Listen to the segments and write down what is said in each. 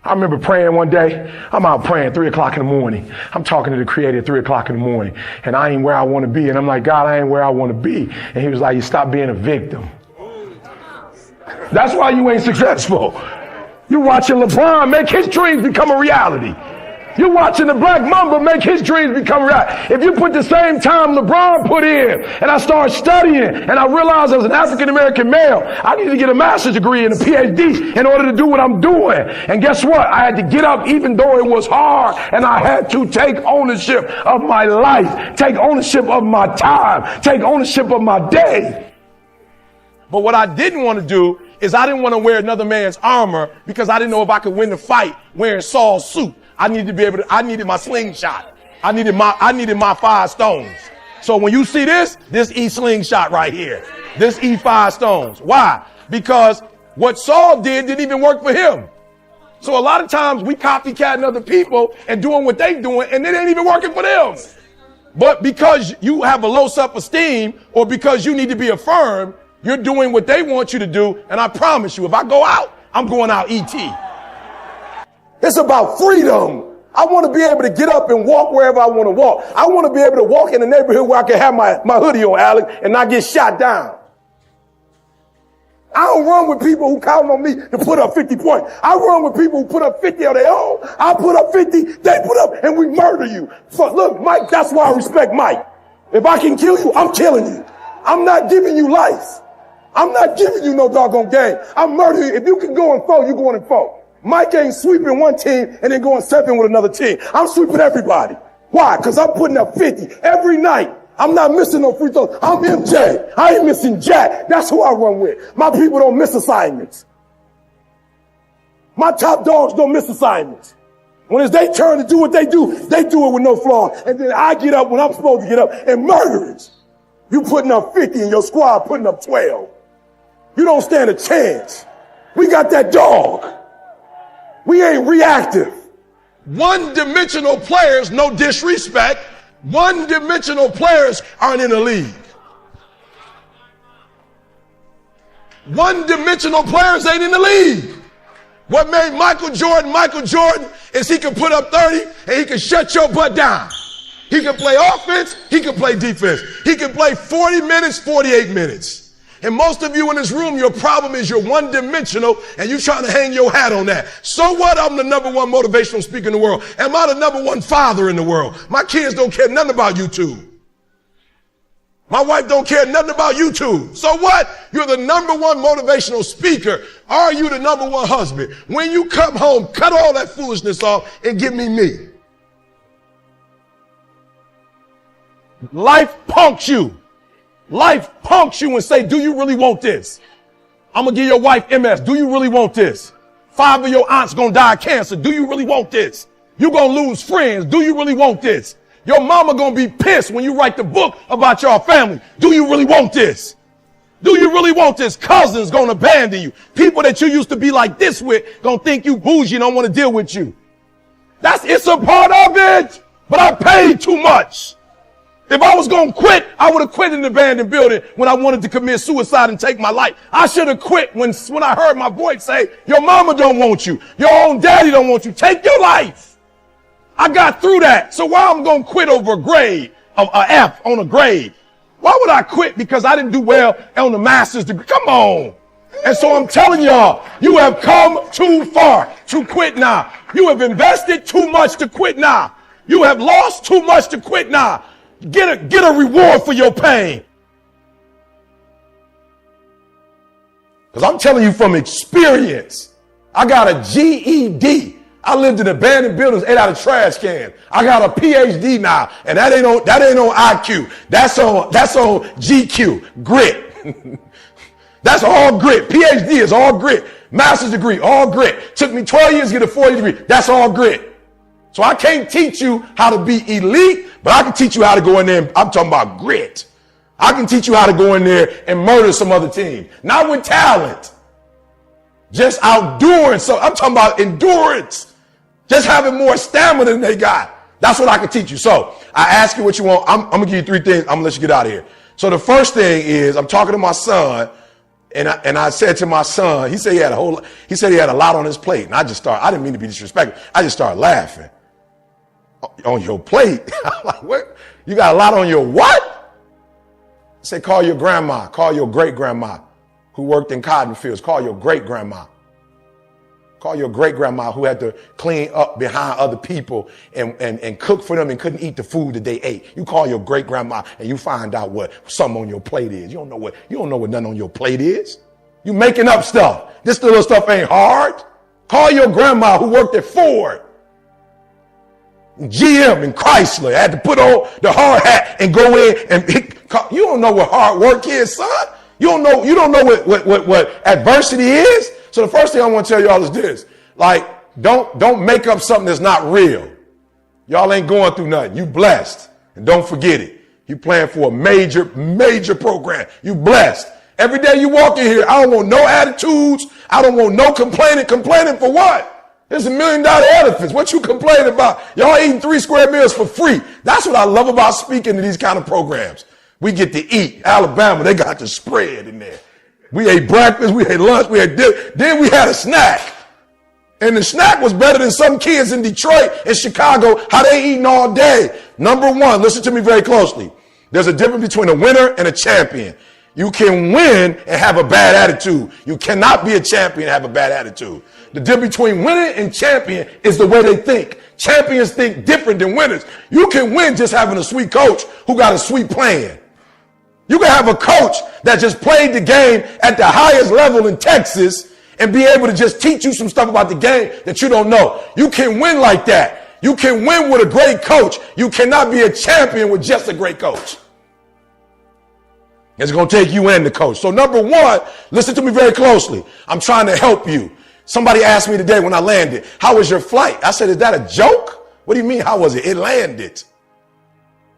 I remember praying one day. I'm out praying 3 o'clock in the morning. I'm talking to the Creator at 3 o'clock in the morning. And I ain't where I want to be. And I'm like, God, I ain't where I want to be. And he was like, you stop being a victim. That's why you ain't successful. You're watching LeBron make his dreams become a reality. You're watching the Black Mamba make his dreams become reality. If you put the same time LeBron put in, and I started studying, and I realized as an African-American male, I need to get a master's degree and a PhD in order to do what I'm doing. And guess what? I had to get up even though it was hard, and I had to take ownership of my life, take ownership of my time, take ownership of my day. But what I didn't want to do is I didn't want to wear another man's armor because I didn't know if I could win the fight wearing Saul's suit. I needed to be able to, I needed my slingshot. I needed my 5 stones. So when you see this E slingshot right here, this E 5 stones. Why? Because what Saul didn't even work for him. So a lot of times we copycatting other people and doing what they doing and it ain't even working for them. But because you have a low self-esteem or because you need to be affirmed, you're doing what they want you to do. And I promise you, if I go out, I'm going out ET. It's about freedom. I want to be able to get up and walk wherever I want to walk. I want to be able to walk in the neighborhood where I can have my hoodie on, Alex, and not get shot down. I don't run with people who count on me to put up 50 points. I run with people who put up 50 on their own. I put up 50, they put up, and we murder you. So look, Mike, that's why I respect Mike. If I can kill you, I'm killing you. I'm not giving you life. I'm not giving you no doggone game. I'm murdering you. If you can go in 4, you're going in 4. Mike ain't sweeping one team and then going 7 with another team. I'm sweeping everybody. Why? Because I'm putting up 50 every night. I'm not missing no free throws. I'm MJ. I ain't missing Jack. That's who I run with. My people don't miss assignments. My top dogs don't miss assignments. When it's their turn to do what they do it with no flaw. And then I get up when I'm supposed to get up and murder it. You putting up 50 and your squad putting up 12. You don't stand a chance. We got that dog. We ain't reactive. One-dimensional players, no disrespect, one-dimensional players aren't in the league. One-dimensional players ain't in the league. What made Michael Jordan is he could put up 30 and he could shut your butt down. He could play offense, he could play defense. He could play 40 minutes, 48 minutes. And most of you in this room, your problem is you're one-dimensional and you're trying to hang your hat on that. So what? I'm the #1 motivational speaker in the world. Am I the #1 father in the world? My kids don't care nothing about YouTube. My wife don't care nothing about YouTube. So what? You're the #1 motivational speaker. Are you the #1 husband? When you come home, cut all that foolishness off and give me me. Life punks you. Life punks you and say, do you really want this? I'm going to give your wife MS. Do you really want this? 5 of your aunts going to die of cancer. Do you really want this? You're going to lose friends. Do you really want this? Your mama going to be pissed when you write the book about your family. Do you really want this? Do you really want this? Cousins going to abandon you. People that you used to be like this with going to think you bougie and don't want to deal with you. It's a part of it, but I paid too much. If I was going to quit, I would have quit in the abandoned building when I wanted to commit suicide and take my life. I should have quit when I heard my voice say, your mama don't want you. Your own daddy don't want you. Take your life. I got through that. So why I'm going to quit over a grade, an F on a grade? Why would I quit because I didn't do well on the master's degree? Come on. And so I'm telling y'all, you have come too far to quit now. You have invested too much to quit now. You have lost too much to quit now. Get a reward for your pain. Because I'm telling you from experience, I got a GED. I lived in abandoned buildings, ate out of trash cans. I got a PhD now, and that ain't on IQ. That's on GQ, grit. That's all grit. PhD is all grit. Master's degree, all grit. Took me 12 years to get a 4-year degree. That's all grit. So I can't teach you how to be elite, but I can teach you how to go in there. And I'm talking about grit. I can teach you how to go in there and murder some other team. Not with talent. Just outdoing. So I'm talking about endurance. Just having more stamina than they got. That's what I can teach you. So I ask you what you want. I'm going to give you 3 things. I'm going to let you get out of here. So the first thing is I'm talking to my son And I said to my son, he said he had a lot on his plate. And I didn't mean to be disrespectful. I just started laughing. On your plate? I'm like, what? You got a lot on your what? I said, call your grandma, call your great grandma who worked in cotton fields. Call your great grandma. Call your great grandma who had to clean up behind other people and cook for them and couldn't eat the food that they ate. You call your great grandma and you find out what something on your plate is. You don't know what nothing on your plate is. You making up stuff. This little stuff ain't hard. Call your grandma who worked at Ford, GM and Chrysler, had to put on the hard hat and go in and you don't know what hard work is, son. You don't know what adversity is. So the first thing I want to tell y'all is this. Like, don't make up something that's not real. Y'all ain't going through nothing. You blessed. And don't forget it. You playing for a major program. You blessed. Every day you walk in here, I don't want no attitudes. I don't want no complaining. Complaining for what? There's $1 million edifice. What you complaining about? Y'all eating 3 square meals for free. That's what I love about speaking to these kind of programs. We get to eat. Alabama, they got the spread in there. We ate breakfast, we ate lunch, we ate dinner. Then we had a snack. And the snack was better than some kids in Detroit and Chicago, how they eating all day. Number one, listen to me very closely. There's a difference between a winner and a champion. You can win and have a bad attitude. You cannot be a champion and have a bad attitude. The difference between winner and champion is the way they think. Champions think different than winners. You can win just having a sweet coach who got a sweet plan. You can have a coach that just played the game at the highest level in Texas and be able to just teach you some stuff about the game that you don't know. You can win like that. You can win with a great coach. You cannot be a champion with just a great coach. It's going to take you and the coach. So number one, listen to me very closely. I'm trying to help you. Somebody asked me today when I landed, how was your flight? I said, is that a joke? What do you mean, how was it? It landed.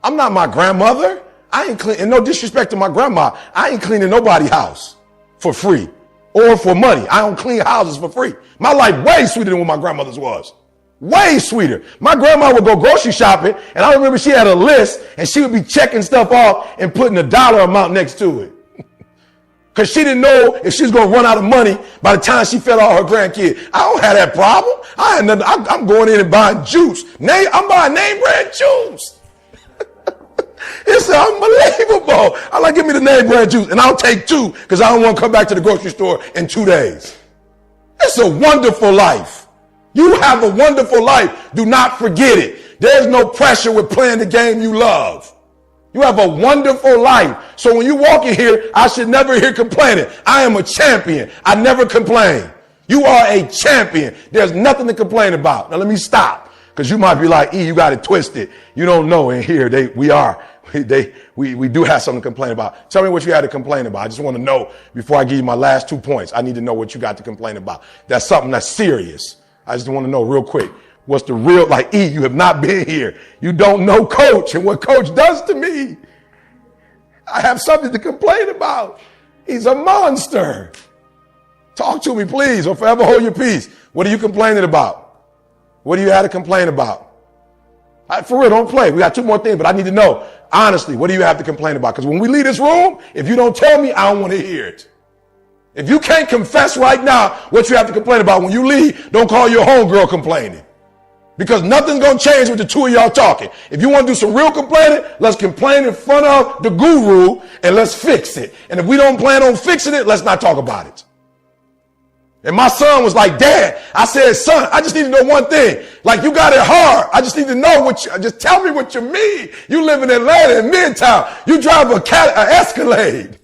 I'm not my grandmother. I ain't clean, and no disrespect to my grandma, I ain't cleaning nobody's house for free or for money. I don't clean houses for free. My life way sweeter than what my grandmother's was. Way sweeter. My grandma would go grocery shopping, and I remember she had a list, and she would be checking stuff off and putting a dollar amount next to it. Because she didn't know if she was going to run out of money by the time she fed all her grandkids. I don't have that problem. I had nothing. I'm going in and buying juice. I'm buying name brand juice. It's unbelievable. I like, give me the name brand juice, and I'll take 2 because I don't want to come back to the grocery store in 2 days. It's a wonderful life. You have a wonderful life. Do not forget it. There's no pressure with playing the game you love. You have a wonderful life. So when you walk in here, I should never hear complaining. I am a champion. I never complain. You are a champion. There's nothing to complain about. Now let me stop, because you might be like, you got it twisted. You don't know. In here, we do have something to complain about. Tell me what you had to complain about. I just want to know before I give you my last 2 points. I need to know what you got to complain about. That's something that's serious. I just want to know real quick. What's the real, you have not been here. You don't know Coach and what Coach does to me. I have something to complain about. He's a monster. Talk to me, please, or forever hold your peace. What are you complaining about? What do you have to complain about? For real, don't play. We got 2 more things, but I need to know, honestly, what do you have to complain about? Because when we leave this room, if you don't tell me, I don't want to hear it. If you can't confess right now what you have to complain about when you leave, don't call your homegirl complaining. Because nothing's going to change with the 2 of y'all talking. If you want to do some real complaining, let's complain in front of the guru and let's fix it. And if we don't plan on fixing it, let's not talk about it. And my son was like, Dad, I said, son, I just need to know one thing. Like, you got it hard. I just need to know just tell me what you mean. You live in Atlanta in Midtown. You drive a Escalade.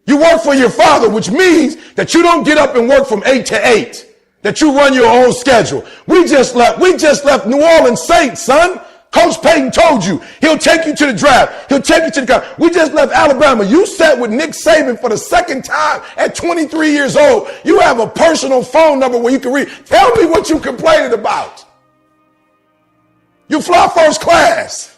You work for your father, which means that you don't get up and work from 8 to 8. That you run your own schedule. We just left New Orleans Saints, son. Coach Payton told you he'll take you to the draft. He'll take you to the college. We just left Alabama. You sat with Nick Saban for the 2nd time at 23 years old. You have a personal phone number where you can read. Tell me what you complaining about. You fly first class.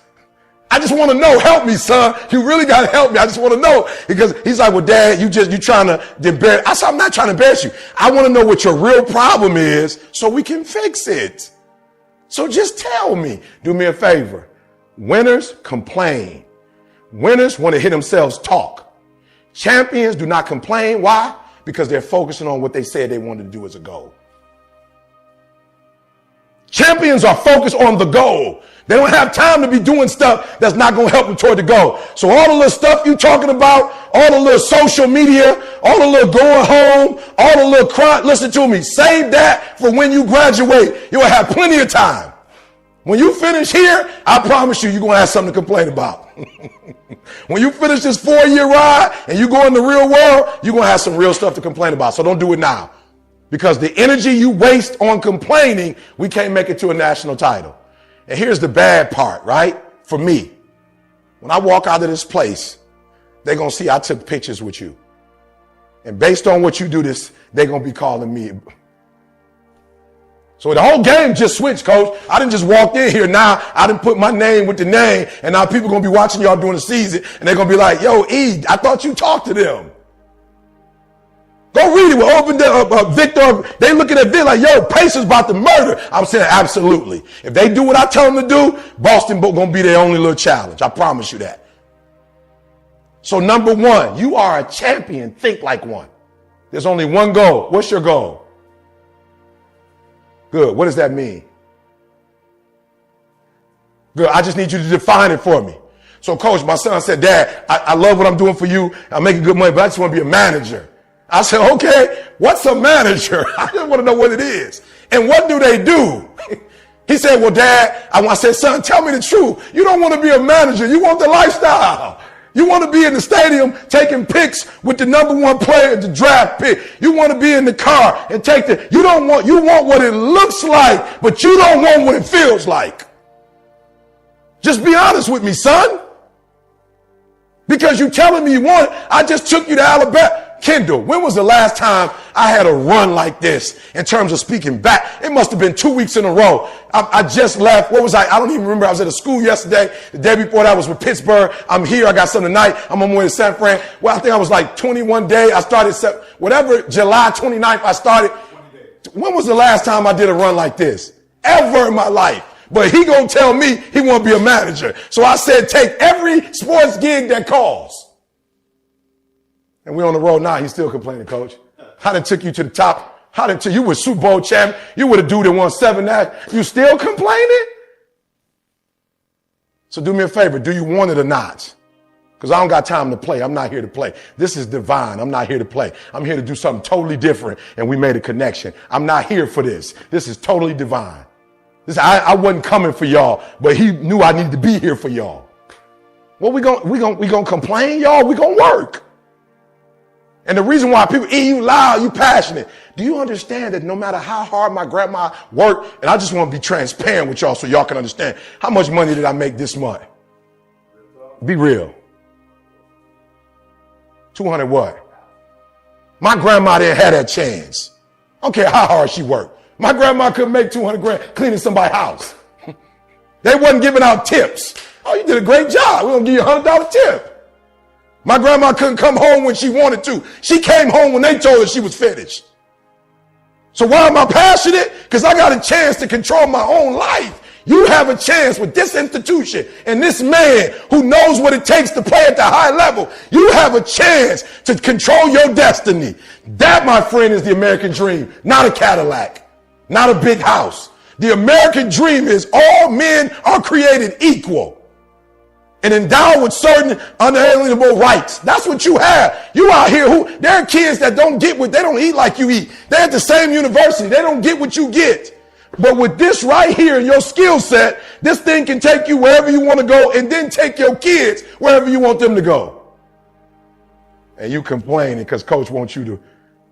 I just want to know. Help me, son. You really got to help me. I just want to know. Because he's like, well, Dad, you trying to embarrass. I said, I'm not trying to embarrass you. I want to know what your real problem is so we can fix it. So just tell me. Do me a favor. Winners complain. Winners want to hear themselves talk. Champions do not complain. Why? Because they're focusing on what they said they wanted to do as a goal. Champions are focused on the goal. They don't have time to be doing stuff that's not going to help them toward the goal. So all the little stuff you talking about, all the little social media, all the little going home, all the little crying, listen to me, save that for when you graduate. You'll have plenty of time. When you finish here, I promise you, you're going to have something to complain about. When you finish this 4-year ride and you go in the real world, you're going to have some real stuff to complain about. So don't do it now. Because the energy you waste on complaining, we can't make it to a national title. And here's the bad part, right? For me, when I walk out of this place, they're going to see I took pictures with you. And based on what you do this, they're going to be calling me. So the whole game just switched, coach. I didn't just walk in here. Now I didn't put my name with the name. And now people are going to be watching y'all during the season. And they're going to be like, yo, E, I thought you talked to them. Go read it with open Victor. They looking at Vic like, yo, Pace is about to murder. I'm saying absolutely. If they do what I tell them to do, Boston going to be their only little challenge. I promise you that. So number one, you are a champion. Think like one. There's only one goal. What's your goal? Good. What does that mean? Good. I just need you to define it for me. So coach, my son said, Dad, I love what I'm doing for you. I'm making good money, but I just want to be a manager. I said, okay, what's a manager? I just want to know what it is. And what do they do? He said, well, Dad, I said, son, tell me the truth. You don't want to be a manager. You want the lifestyle. You want to be in the stadium taking pics with the number one player, the draft pick. You want to be in the car and take you want what it looks like, but you don't want what it feels like. Just be honest with me, son. Because you telling me you want it, I just took you to Alabama. Kendall, when was the last time I had a run like this in terms of speaking back? It must have been 2 weeks in a row. I just left. What was I don't even remember. I was at a school yesterday. The day before that was with Pittsburgh. I'm here. I got something tonight. I'm on my way to San Fran. Well, I think I was like 21 days. I started, July 29th I started. When was the last time I did a run like this? Ever in my life. But he gonna tell me he want to be a manager. So I said, take every sports gig that calls. And we're on the road now. He's still complaining, coach. I done took you to the top. You were Super Bowl champion. You were the dude that won 7 that. You still complaining? So do me a favor. Do you want it or not? Because I don't got time to play. I'm not here to play. This is divine. I'm not here to play. I'm here to do something totally different. And we made a connection. I'm not here for this. This is totally divine. I wasn't coming for y'all, but he knew I needed to be here for y'all. Well, we gonna complain, y'all. We gonna work. And the reason why people, you loud, you passionate. Do you understand that no matter how hard my grandma worked, and I just want to be transparent with y'all so y'all can understand, how much money did I make this month? Be real. 200 what? My grandma didn't have that chance. I don't care how hard she worked. My grandma couldn't make 200 grand cleaning somebody's house. They wasn't giving out tips. Oh, you did a great job. We're going to give you a $100 tip. My grandma couldn't come home when she wanted to. She came home when they told her she was finished. So why am I passionate? Because I got a chance to control my own life. You have a chance with this institution and this man who knows what it takes to play at the high level. You have a chance to control your destiny. That, my friend, is the American dream, not a Cadillac, not a big house. The American dream is all men are created equal and endowed with certain unalienable rights. That's what you have. You out here there are kids that don't get what they don't eat like you eat. They're at the same university. They don't get what you get. But with this right here, your skill set, this thing can take you wherever you want to go and then take your kids wherever you want them to go. And you complaining because coach wants you to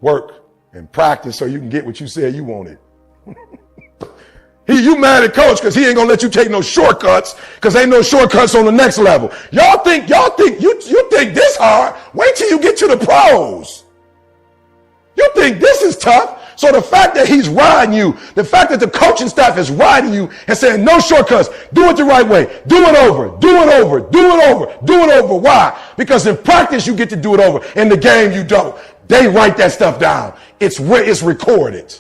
work and practice so you can get what you said you wanted. You mad at coach because he ain't gonna let you take no shortcuts because ain't no shortcuts on the next level. You think this hard? Wait till you get to the pros. You think this is tough? So the fact that he's riding you, the fact that the coaching staff is riding you and saying no shortcuts, do it the right way, do it over, do it over, do it over, do it over. Why? Because in practice you get to do it over. In the game you don't. They write that stuff down. It's recorded.